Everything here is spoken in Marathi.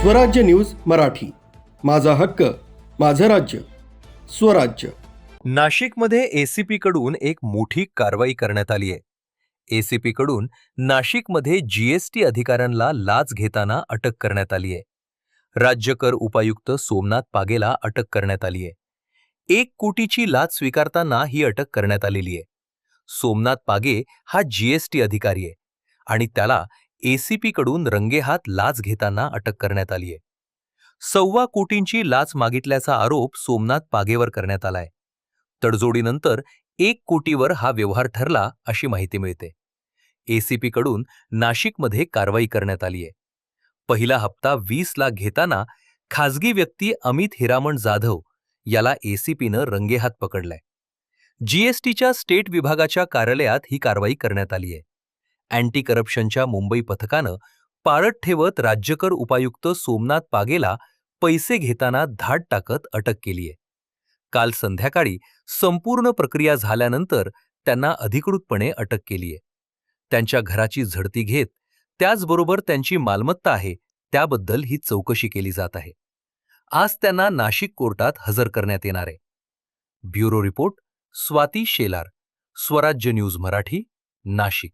स्वराज्य न्यूज मराठी, माझा हक्क, माझं राज्य, स्वराज्य. नाशिकमध्ये एसीपी कडून एक मोठी कारवाई करण्यात आली आहे. एसीपी कडून नाशिकमध्ये जीएसटी अधिकाऱ्यांना लाच घेताना अटक करण्यात आली आहे. राज्य कर उपायुक्त सोमनाथ पागेला अटक करण्यात आली आहे. 1 कोटीची लाच स्वीकारताना ही अटक करण्यात आलेली आहे. सोमनाथ पागे हा जीएसटी अधिकारी आहे आणि त्याला एसीपी कडून रंगेहात लाच घेताना अटक करण्यात आली आहे. 1.25 कोटींची लाच मागितल्याचा आरोप सोमनाथ पागेवर करण्यात आलाय. तडजोडीनंतर 1 कोटीवर हा व्यवहार ठरला अशी माहिती मिळते. एसीपी कडून नाशिकमध्ये कारवाई करण्यात आली आहे. पहिला हप्ता 20 लाख घेताना खासगी व्यक्ती अमित हिरामण जाधव याला एसीपीनं रंगेहात पकडलाय. जीएसटीच्या स्टेट विभागाच्या कार्यालयात ही कारवाई करण्यात आली आहे. अँटी करप्शनच्या मुंबई पथकानं पाळत ठेवत राज्यकर उपायुक्त सोमनाथ पागेला पैसे घेताना धाड टाकत अटक केली आहे. काल संध्याकाळी संपूर्ण प्रक्रिया झाल्यानंतर त्यांना अधिकृतपणे अटक केली आहे. त्यांच्या घराची झडती घेत त्याचबरोबर त्यांची मालमत्ता आहे त्याबद्दल ही चौकशी केली जात आहे. आज त्यांना नाशिक कोर्टात हजर करण्यात येणार आहे. ब्युरो रिपोर्ट स्वाती शेलार, स्वराज्य न्यूज मराठी, नाशिक.